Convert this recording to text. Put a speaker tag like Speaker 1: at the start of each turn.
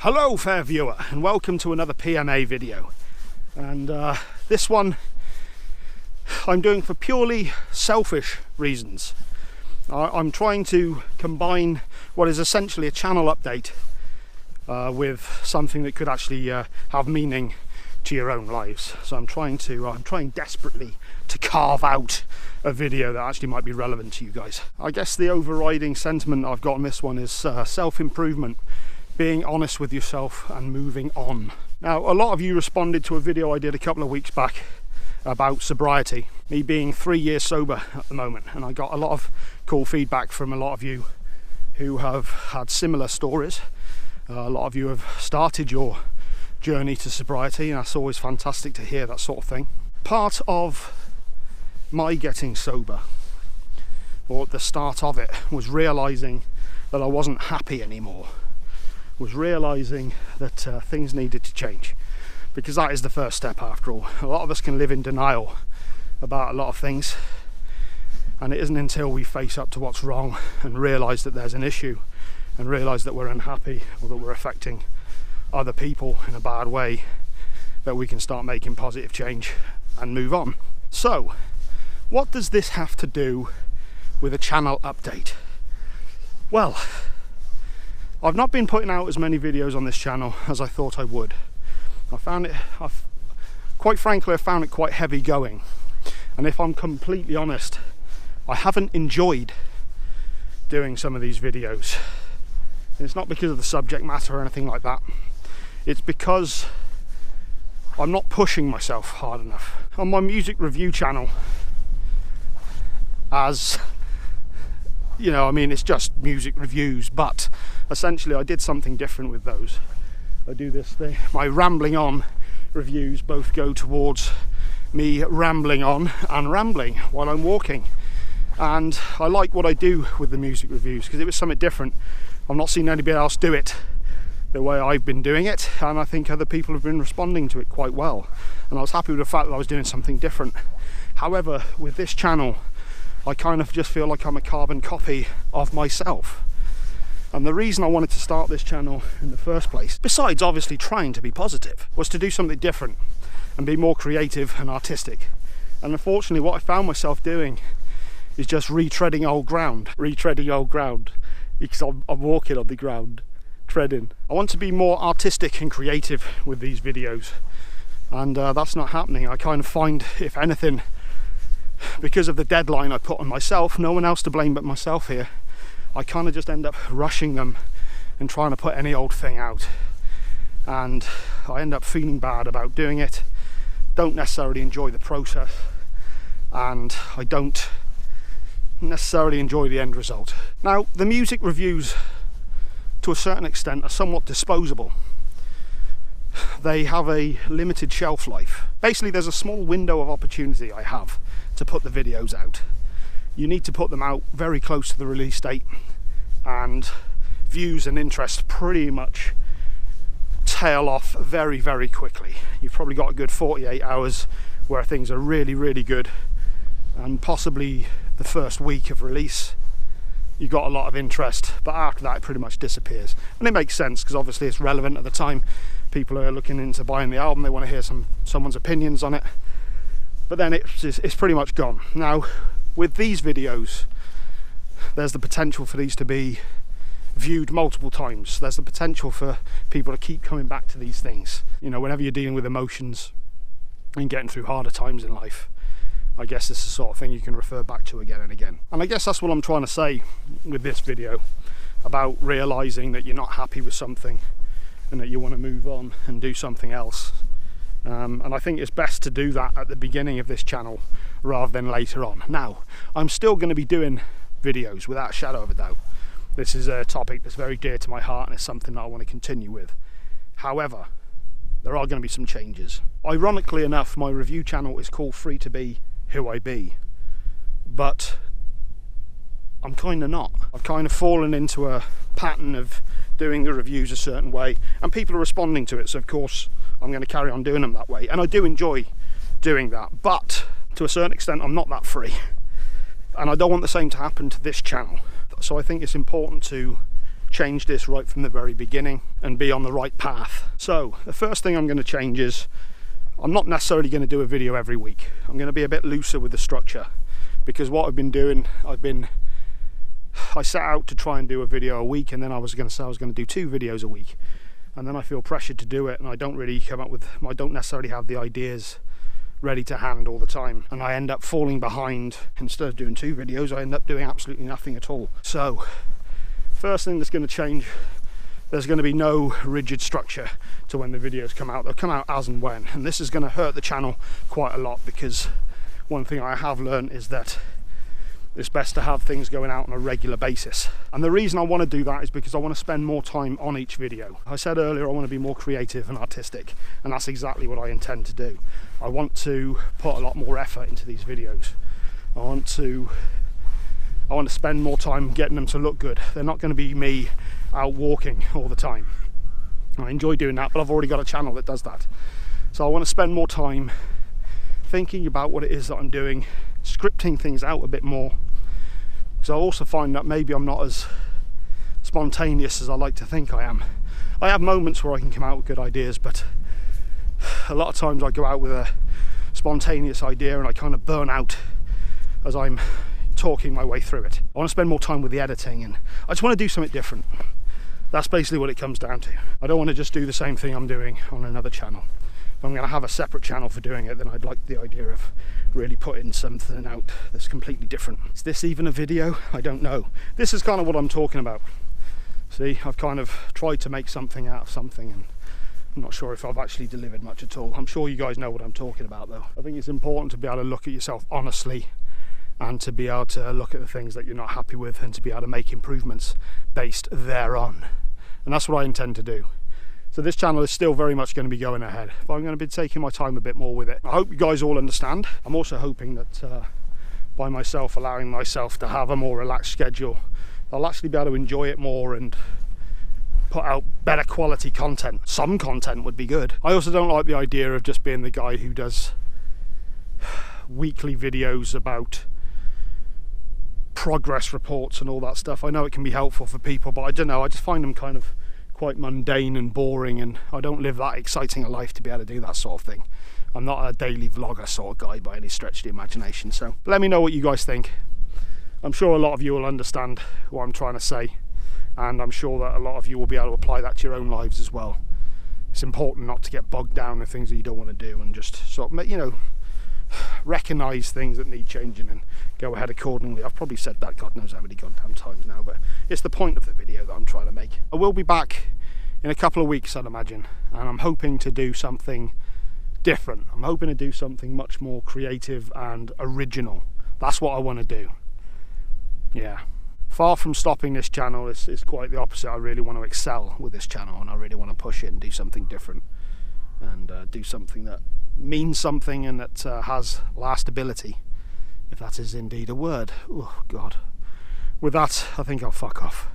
Speaker 1: Hello fair viewer, and welcome to another PMA video. And this one I'm doing for purely selfish reasons. I'm trying to combine what is essentially a channel update with something that could actually have meaning to your own lives. So I'm trying desperately to carve out a video that actually might be relevant to you guys. I guess the overriding sentiment I've got on this one is self-improvement, being honest with yourself and moving on. Now, a lot of you responded to a video I did a couple of weeks back about sobriety, me being 3 years sober at the moment, and I got a lot of cool feedback from a lot of you who have had similar stories. A lot of you have started your journey to sobriety, and that's always fantastic to hear that sort of thing. Part of my getting sober, or at the start of it, was realizing that I wasn't happy anymore. Was realizing that things needed to change, because that is the first step after all. A lot of us can live in denial about a lot of things, and it isn't until we face up to what's wrong and realize that there's an issue and realize that we're unhappy or that we're affecting other people in a bad way that we can start making positive change and move on. So what does this have to do with a channel update? Well, I've not been putting out as many videos on this channel as I thought I would. Quite frankly, I found it quite heavy going. And if I'm completely honest, I haven't enjoyed doing some of these videos. And it's not because of the subject matter or anything like that. It's because I'm not pushing myself hard enough. On my music review channel, as you know, I mean, it's just music reviews, but essentially I did something different with those. I do this thing, my rambling on reviews both go towards me rambling on and rambling while I'm walking. And I like what I do with the music reviews because it was something different. I've not seen anybody else do it the way I've been doing it, and I think other people have been responding to it quite well. And I was happy with the fact that I was doing something different. However, with this channel, I kind of just feel like I'm a carbon copy of myself. And the reason I wanted to start this channel in the first place, besides obviously trying to be positive, was to do something different and be more creative and artistic. And unfortunately what I found myself doing is just retreading old ground, because I'm walking on the ground, treading. I want to be more artistic and creative with these videos, and that's not happening. I kind of find, if anything, because of the deadline I put on myself, no one else to blame but myself here, I kind of just end up rushing them and trying to put any old thing out, and I end up feeling bad about doing it, don't necessarily enjoy the process, and I don't necessarily enjoy the end result. Now, the music reviews to a certain extent are somewhat disposable. They have a limited shelf life. Basically, there's a small window of opportunity I have to put the videos out. You need to put them out very close to the release date, and views and interest pretty much tail off very, very quickly. You've probably got a good 48 hours where things are really, really good, and possibly the first week of release you got a lot of interest, but after that it pretty much disappears. And it makes sense because obviously it's relevant at the time. People are looking into buying the album, they want to hear someone's opinions on it, but then it's pretty much gone. Now, with these videos, there's the potential for these to be viewed multiple times. There's the potential for people to keep coming back to these things. You know, whenever you're dealing with emotions and getting through harder times in life, I guess it's the sort of thing you can refer back to again and again. And I guess that's what I'm trying to say with this video, about realizing that you're not happy with something and that you want to move on and do something else. And I think it's best to do that at the beginning of this channel rather than later on. Now, I'm still going to be doing videos without a shadow of a doubt. This is a topic that's very dear to my heart, and it's something that I want to continue with. However, there are going to be some changes. Ironically enough, my review channel is called Free to Be Who I Be, but I'm kind of not. I've kind of fallen into a pattern of doing the reviews a certain way, and people are responding to it, so of course I'm going to carry on doing them that way, and I do enjoy doing that, but to a certain extent I'm not that free, and I don't want the same to happen to this channel. So I think it's important to change this right from the very beginning and be on the right path. So the first thing I'm going to change is I'm not necessarily going to do a video every week. I'm going to be a bit looser with the structure, because what I've been doing, I set out to try and do a video a week, and then I was going to say I was going to do 2 videos a week, and then I feel pressured to do it, and I don't necessarily have the ideas ready to hand all the time, and I end up falling behind. Instead of doing 2 videos, I end up doing absolutely nothing at all. So first thing that's going to change, there's going to be no rigid structure to when the videos come out. They'll come out as and when, and this is going to hurt the channel quite a lot, because one thing I have learned is that it's best to have things going out on a regular basis. And the reason I want to do that is because I want to spend more time on each video. I said earlier I want to be more creative and artistic, and that's exactly what I intend to do. I want to put a lot more effort into these videos. I want to spend more time getting them to look good. They're not going to be me out walking all the time. I enjoy doing that, but I've already got a channel that does that. So I want to spend more time thinking about what it is that I'm doing, scripting things out a bit more, because I also find that maybe I'm not as spontaneous as I like to think I am. I have moments where I can come out with good ideas, but a lot of times I go out with a spontaneous idea and I kind of burn out as I'm talking my way through it. I want to spend more time with the editing, and I just want to do something different. That's basically what it comes down to. I don't want to just do the same thing I'm doing on another channel. If I'm going to have a separate channel for doing it, then I'd like the idea of really putting something out that's completely different. Is this even a video? I don't know. This is kind of what I'm talking about. See, I've kind of tried to make something out of something, and I'm not sure if I've actually delivered much at all. I'm sure you guys know what I'm talking about though. I think it's important to be able to look at yourself honestly, and to be able to look at the things that you're not happy with, and to be able to make improvements based thereon. And that's what I intend to do. So this channel is still very much going to be going ahead, but I'm going to be taking my time a bit more with it. I hope you guys all understand. I'm also hoping that by myself allowing myself to have a more relaxed schedule, I'll actually be able to enjoy it more and put out better quality content. Some content would be good. I also don't like the idea of just being the guy who does weekly videos about progress reports and all that stuff. I know it can be helpful for people, but I don't know, I just find them kind of quite mundane and boring, and I don't live that exciting a life to be able to do that sort of thing. I'm not a daily vlogger sort of guy by any stretch of the imagination. So let me know what you guys think. I'm sure a lot of you will understand what I'm trying to say, and I'm sure that a lot of you will be able to apply that to your own lives as well. It's important not to get bogged down in things that you don't want to do, and just sort of, you know, recognise things that need changing and go ahead accordingly. I've probably said that God knows how many goddamn times now, but it's the point of the video that I'm trying to make. I will be back in a couple of weeks, I'd imagine, and I'm hoping to do something different. I'm hoping to do something much more creative and original. That's what I want to do. Yeah. Far from stopping this channel, it's quite the opposite. I really want to excel with this channel, and I really want to push it and do something different, and do something that means something and that has lastability, if that is indeed a word. Oh God. With that, I think I'll fuck off.